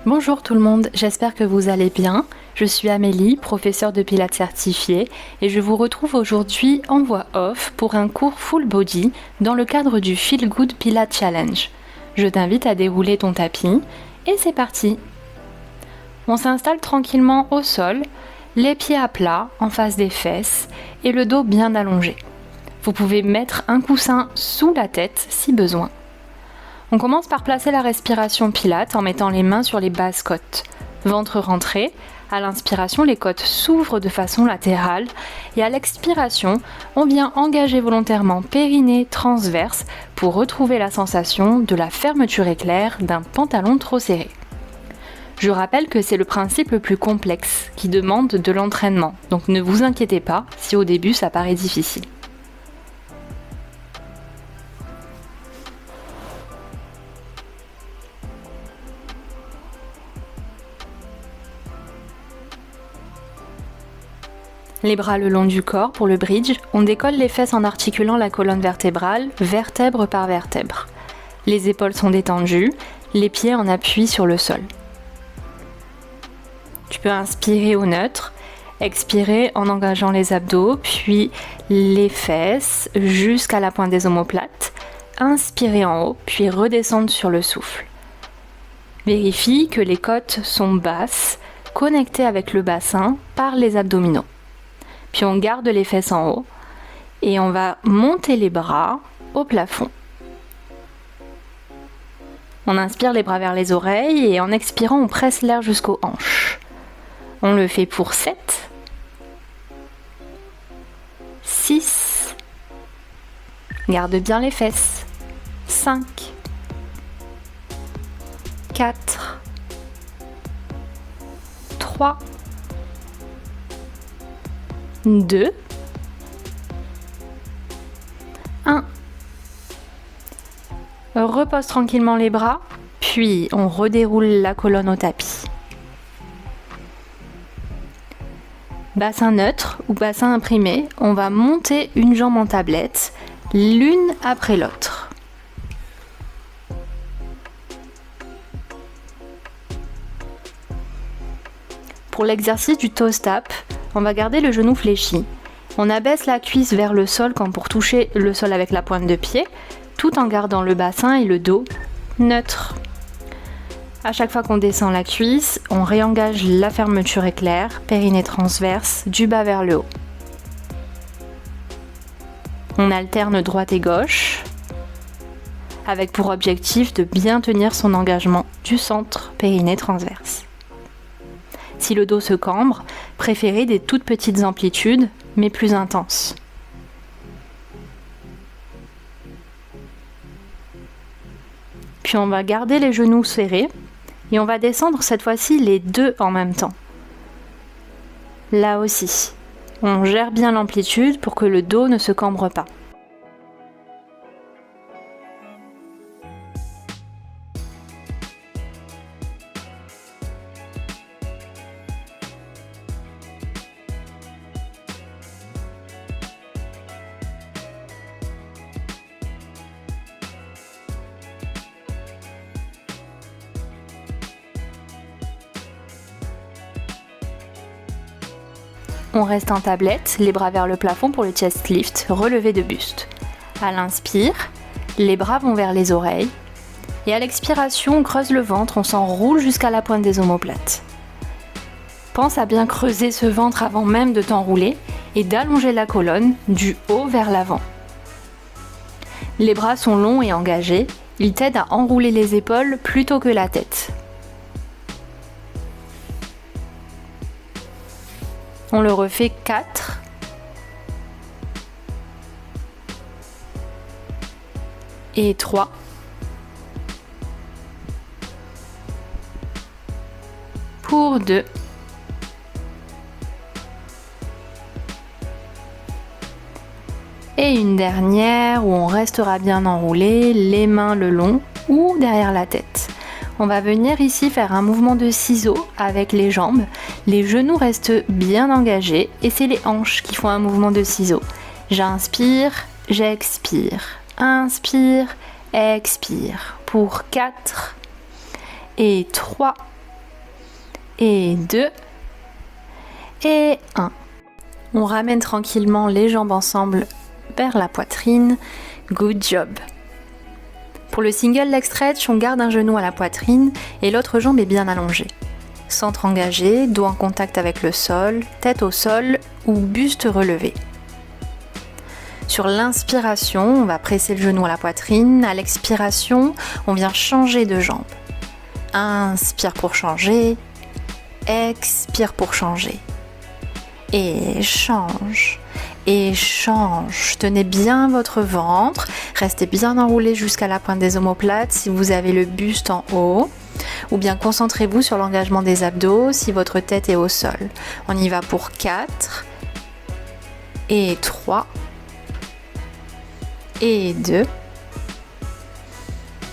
Bonjour tout le monde, j'espère que vous allez bien. Je suis Amélie, professeure de Pilates certifiée et je vous retrouve aujourd'hui en voix off pour un cours full body dans le cadre du Feel Good Pilates Challenge. Je t'invite à dérouler ton tapis et c'est parti. On s'installe tranquillement au sol, les pieds à plat en face des fesses et le dos bien allongé. Vous pouvez mettre un coussin sous la tête si besoin. On commence par placer la respiration Pilates en mettant les mains sur les basses côtes. Ventre rentré, à l'inspiration, les côtes s'ouvrent de façon latérale et à l'expiration, on vient engager volontairement périnée transverse pour retrouver la sensation de la fermeture éclair d'un pantalon trop serré. Je rappelle que c'est le principe le plus complexe qui demande de l'entraînement, donc ne vous inquiétez pas si au début ça paraît difficile. Les bras le long du corps pour le bridge, on décolle les fesses en articulant la colonne vertébrale, vertèbre par vertèbre. Les épaules sont détendues, les pieds en appui sur le sol. Tu peux inspirer au neutre, expirer en engageant les abdos, puis les fesses jusqu'à la pointe des omoplates, inspirer en haut, puis redescendre sur le souffle. Vérifie que les côtes sont basses, connectées avec le bassin par les abdominaux. Puis on garde les fesses en haut et on va monter les bras au plafond. On inspire les bras vers les oreilles et en expirant, on presse l'air jusqu'aux hanches. On le fait pour 7, 6, garde bien les fesses, 5, 4, 3, 2, 1. Repose tranquillement les bras, puis on redéroule la colonne au tapis. Bassin neutre ou bassin imprimé, on va monter une jambe en tablette, l'une après l'autre. Pour l'exercice du toe tap, on va garder le genou fléchi. On abaisse la cuisse vers le sol comme pour toucher le sol avec la pointe de pied, tout en gardant le bassin et le dos neutres. À chaque fois qu'on descend la cuisse, on réengage la fermeture éclair, périnée transverse, du bas vers le haut. On alterne droite et gauche, avec pour objectif de bien tenir son engagement du centre, périnée transverse. Si le dos se cambre, préférez des toutes petites amplitudes, mais plus intenses. Puis on va garder les genoux serrés et on va descendre cette fois-ci les deux en même temps. Là aussi, on gère bien l'amplitude pour que le dos ne se cambre pas. On reste en tablette, les bras vers le plafond pour le chest lift, relevé de buste. À l'inspire, les bras vont vers les oreilles. Et à l'expiration, on creuse le ventre, on s'enroule jusqu'à la pointe des omoplates. Pense à bien creuser ce ventre avant même de t'enrouler et d'allonger la colonne du haut vers l'avant. Les bras sont longs et engagés, ils t'aident à enrouler les épaules plutôt que la tête. On le refait 4. Et 3. Pour 2. Et une dernière où on restera bien enroulé, les mains le long ou derrière la tête. On va venir ici faire un mouvement de ciseaux avec les jambes. Les genoux restent bien engagés et c'est les hanches qui font un mouvement de ciseaux. J'inspire, j'expire. Inspire, expire. Pour 4 et 3 et 2 et 1. On ramène tranquillement les jambes ensemble vers la poitrine. Good job. Pour le single leg stretch, on garde un genou à la poitrine et l'autre jambe est bien allongée. Centre engagé, dos en contact avec le sol, tête au sol ou buste relevé. Sur l'inspiration, on va presser le genou à la poitrine. À l'expiration, on vient changer de jambe. Inspire pour changer, expire pour changer. Et change, et change. Tenez bien votre ventre, restez bien enroulé jusqu'à la pointe des omoplates si vous avez le buste en haut. Ou bien concentrez-vous sur l'engagement des abdos si votre tête est au sol. On y va pour 4 et 3 et 2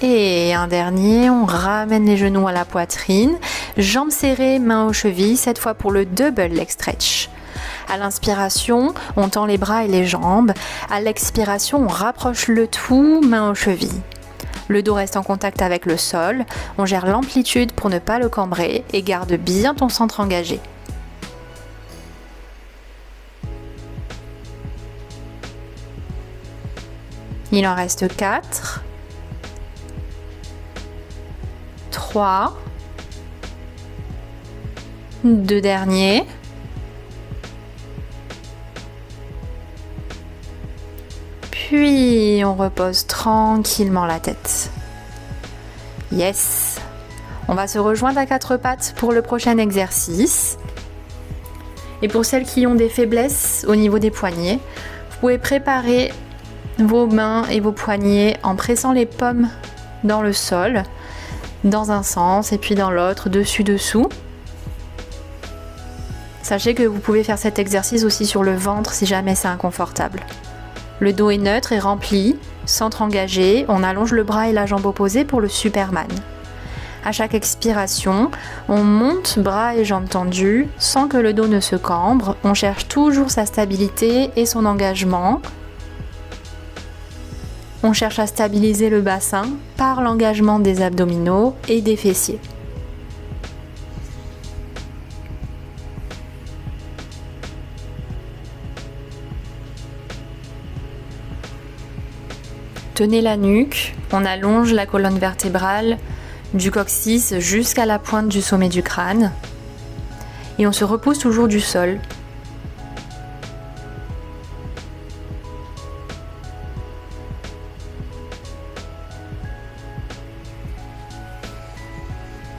et un dernier. On ramène les genoux à la poitrine, jambes serrées, mains aux chevilles, cette fois pour le double leg stretch. À l'inspiration, on tend les bras et les jambes. À l'expiration, on rapproche le tout, mains aux chevilles. Le dos reste en contact avec le sol. On gère l'amplitude pour ne pas le cambrer et garde bien ton centre engagé. Il en reste 4, 3, 2 derniers. Puis on repose tranquillement la tête. Yes! On va se rejoindre à 4 pattes pour le prochain exercice. Et pour celles qui ont des faiblesses au niveau des poignets, vous pouvez préparer vos mains et vos poignets en pressant les paumes dans le sol, dans un sens et puis dans l'autre, dessus-dessous. Sachez que vous pouvez faire cet exercice aussi sur le ventre si jamais c'est inconfortable. Le dos est neutre et rempli, centre engagé, on allonge le bras et la jambe opposée pour le Superman. À chaque expiration, on monte bras et jambes tendus sans que le dos ne se cambre. On cherche toujours sa stabilité et son engagement. On cherche à stabiliser le bassin par l'engagement des abdominaux et des fessiers. Tenez la nuque, on allonge la colonne vertébrale du coccyx jusqu'à la pointe du sommet du crâne et on se repousse toujours du sol.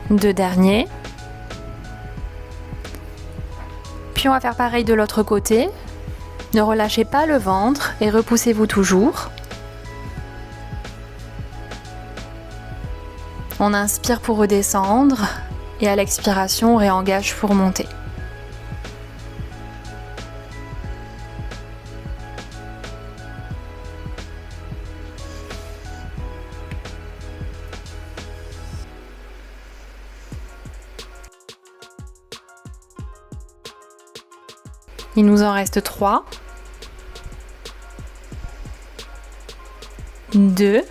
Deux derniers. Puis on va faire pareil de l'autre côté. Ne relâchez pas le ventre et repoussez-vous toujours. On inspire pour redescendre et à l'expiration, on réengage pour monter. Il nous en reste 3, 2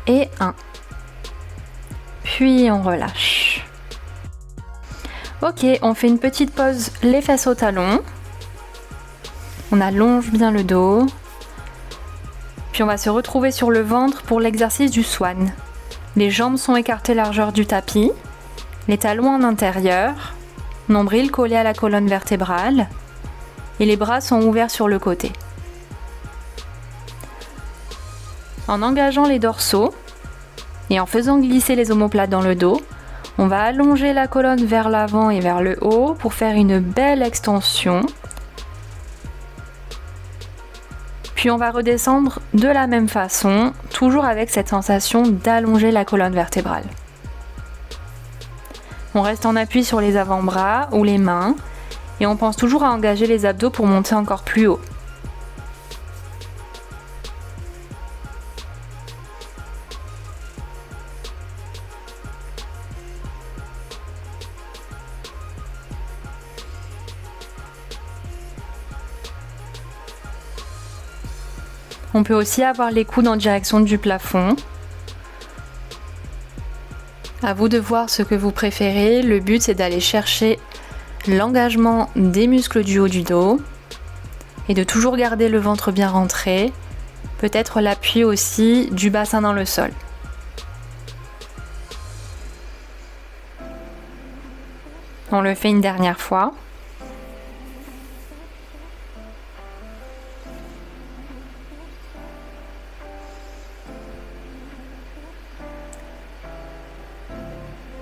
et 1. Puis on relâche. Ok, on fait une petite pause, les fesses au talon. On allonge bien le dos. Puis on va se retrouver sur le ventre pour l'exercice du swan. Les jambes sont écartées largeur du tapis, les talons en intérieur, nombril collé à la colonne vertébrale et les bras sont ouverts sur le côté. En engageant les dorsaux et en faisant glisser les omoplates dans le dos, on va allonger la colonne vers l'avant et vers le haut pour faire une belle extension. Puis on va redescendre de la même façon, toujours avec cette sensation d'allonger la colonne vertébrale. On reste en appui sur les avant-bras ou les mains et on pense toujours à engager les abdos pour monter encore plus haut. On peut aussi avoir les coudes en direction du plafond. À vous de voir ce que vous préférez. Le but, c'est d'aller chercher l'engagement des muscles du haut du dos et de toujours garder le ventre bien rentré. Peut-être l'appui aussi du bassin dans le sol. On le fait une dernière fois.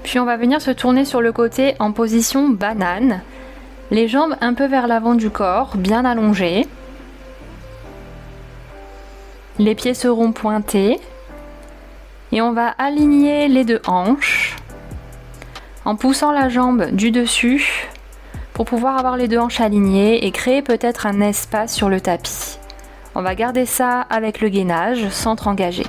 Puis on va venir se tourner sur le côté en position banane. Les jambes un peu vers l'avant du corps, bien allongées. Les pieds seront pointés. Et on va aligner les deux hanches en poussant la jambe du dessus pour pouvoir avoir les deux hanches alignées et créer peut-être un espace sur le tapis. On va garder ça avec le gainage, centre engagé.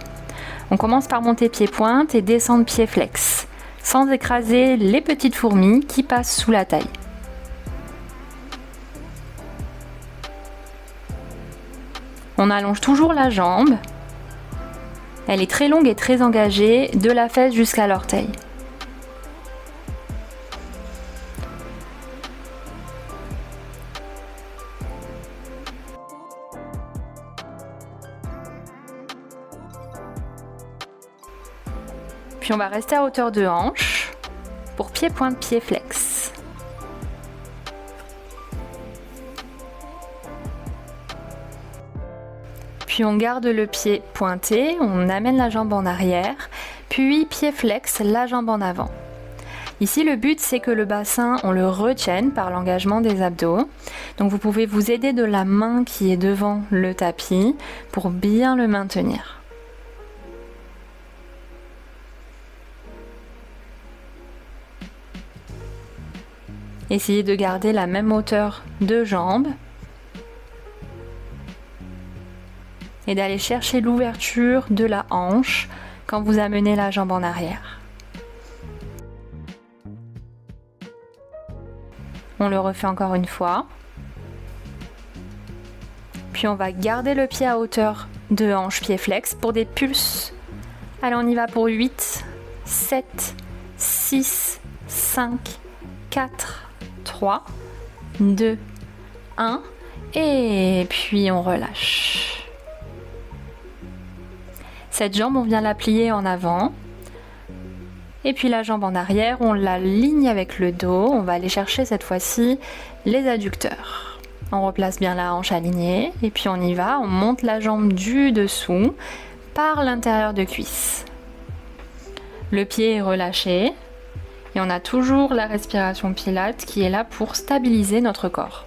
On commence par monter pied-pointe et descendre pied-flex, sans écraser les petites fourmis qui passent sous la taille. On allonge toujours la jambe. Elle est très longue et très engagée, de la fesse jusqu'à l'orteil. Puis on va rester à hauteur de hanche pour pied-pointe, pied-flex. Puis on garde le pied pointé, on amène la jambe en arrière, puis pied flex, la jambe en avant. Ici, le but, c'est que le bassin, on le retienne par l'engagement des abdos. Donc vous pouvez vous aider de la main qui est devant le tapis pour bien le maintenir. Essayez de garder la même hauteur de jambe et d'aller chercher l'ouverture de la hanche quand vous amenez la jambe en arrière. On le refait encore une fois. Puis on va garder le pied à hauteur de hanche pied flex pour des pulses. Allez, on y va pour 8, 7, 6, 5, 4, 3, 2, 1 et puis on relâche. Cette jambe, on vient la plier en avant et puis la jambe en arrière, on la ligne avec le dos. On va aller chercher cette fois-ci les adducteurs. On replace bien la hanche alignée et puis on y va, on monte la jambe du dessous par l'intérieur de cuisse. Le pied est relâché. Et on a toujours la respiration Pilates qui est là pour stabiliser notre corps.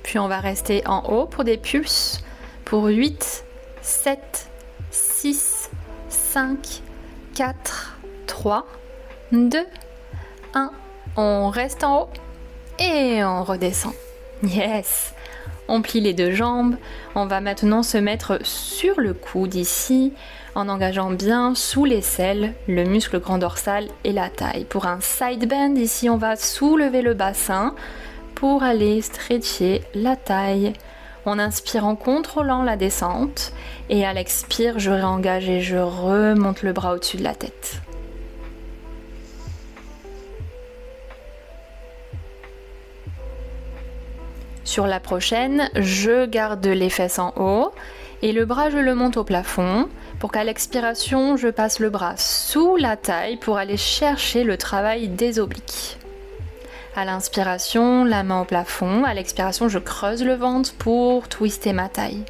Puis on va rester en haut pour des pulses pour 8, 7, 6, 5, 4, 3, 2, 1. On reste en haut. Et on redescend. Yes! On plie les deux jambes. On va maintenant se mettre sur le coude ici, en engageant bien sous l'aisselle, le muscle grand dorsal et la taille. Pour un side bend, ici, on va soulever le bassin pour aller stretcher la taille. On inspire en contrôlant la descente. Et à l'expire, je réengage et je remonte le bras au-dessus de la tête. Sur la prochaine, je garde les fesses en haut et le bras, je le monte au plafond pour qu'à l'expiration, je passe le bras sous la taille pour aller chercher le travail des obliques. À l'inspiration, la main au plafond. À l'expiration, je creuse le ventre pour twister ma taille.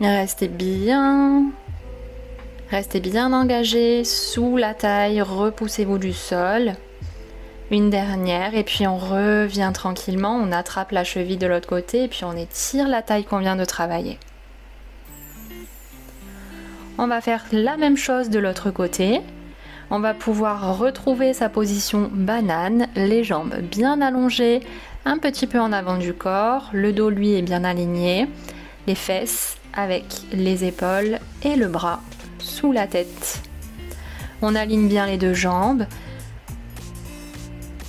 Restez bien engagé sous la taille, repoussez-vous du sol. Une dernière et puis on revient tranquillement, on attrape la cheville de l'autre côté et puis on étire la taille qu'on vient de travailler. On va faire la même chose de l'autre côté. On va pouvoir retrouver sa position banane, les jambes bien allongées, un petit peu en avant du corps, le dos lui est bien aligné. les fesses avec les épaules et le bras sous la tête. On aligne bien les deux jambes.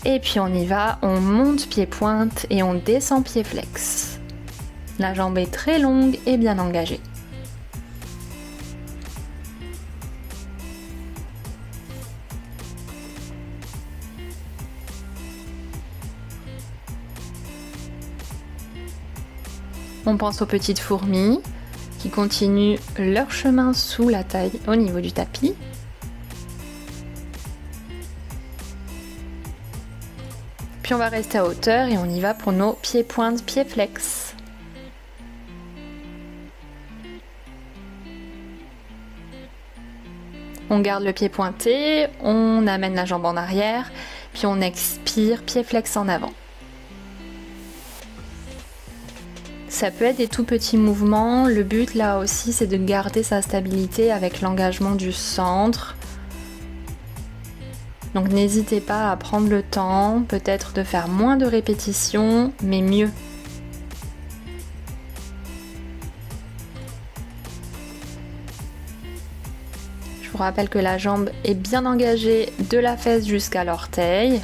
Et puis on y va, on monte pied-pointe et on descend pied-flex. La jambe est très longue et bien engagée. On pense aux petites fourmis qui continuent leur chemin sous la taille au niveau du tapis. Puis on va rester à hauteur et on y va pour nos pieds-pointes, pieds-flex. On garde le pied pointé, on amène la jambe en arrière, puis on expire, pied-flex en avant. Ça peut être des tout petits mouvements. Le but là aussi, c'est de garder sa stabilité avec l'engagement du centre. Donc n'hésitez pas à prendre le temps, peut-être de faire moins de répétitions, mais mieux. Je vous rappelle que la jambe est bien engagée de la fesse jusqu'à l'orteil.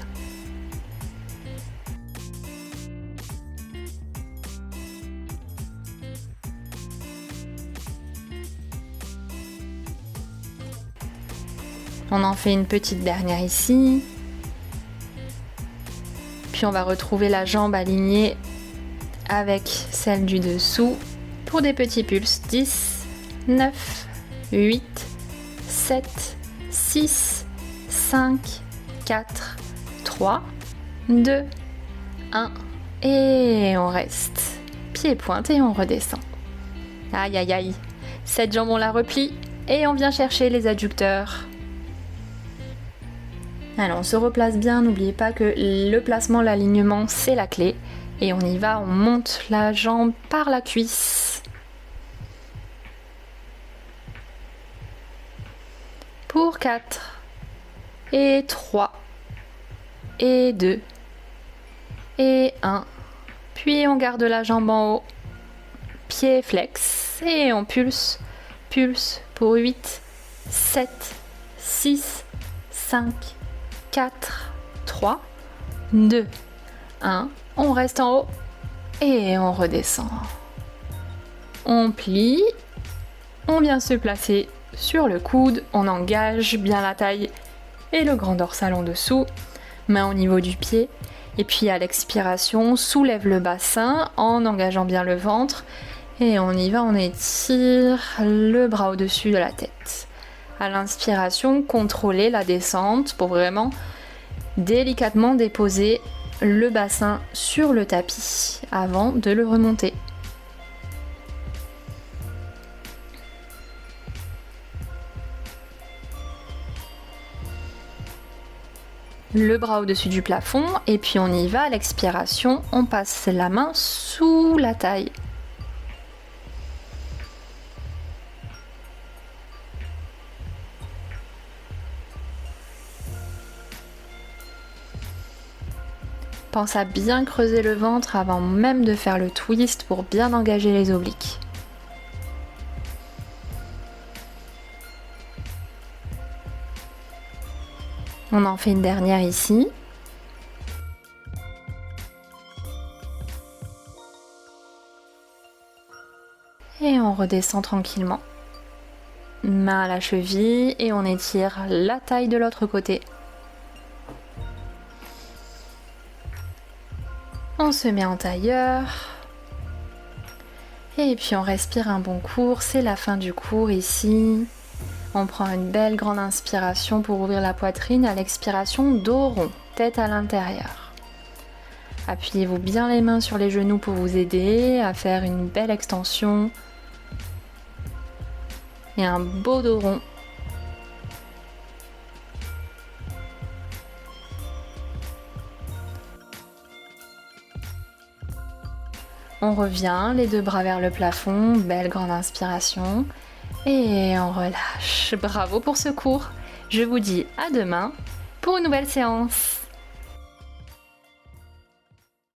On en fait une petite dernière ici. Puis on va retrouver la jambe alignée avec celle du dessous pour des petits pulses. 10, 9, 8, 7, 6, 5, 4, 3, 2, 1. Et on reste. Pied pointe et on redescend. Aïe aïe aïe. Cette jambe on la replie et on vient chercher les adducteurs. Alors on se replace bien, n'oubliez pas que le placement, l'alignement, c'est la clé. Et on y va, on monte la jambe par la cuisse. Pour 4, et 3, et 2, et 1. Puis on garde la jambe en haut, pied flex, et on pulse, pulse pour 8, 7, 6, 5, 4, 3, 2, 1. On reste en haut et on redescend. On plie, on vient se placer sur le coude, on engage bien la taille et le grand dorsal en dessous, main au niveau du pied. Et puis à l'expiration, on soulève le bassin en engageant bien le ventre. Et on y va, on étire le bras au-dessus de la tête. À l'inspiration, contrôlez la descente pour vraiment délicatement déposer le bassin sur le tapis avant de le remonter. Le bras au-dessus du plafond et puis on y va à l'expiration, on passe la main sous la taille. Pense à bien creuser le ventre avant même de faire le twist pour bien engager les obliques. On en fait une dernière ici. Et on redescend tranquillement. Main à la cheville et on étire la taille de l'autre côté. On se met en tailleur. Et puis on respire un bon cours. C'est la fin du cours ici. On prend une belle grande inspiration pour ouvrir la poitrine. À l'expiration, dos rond, tête à l'intérieur. Appuyez-vous bien les mains sur les genoux pour vous aider à faire une belle extension. Et un beau dos rond. On revient, les deux bras vers le plafond, belle grande inspiration. Et on relâche. Bravo pour ce cours. Je vous dis à demain pour une nouvelle séance.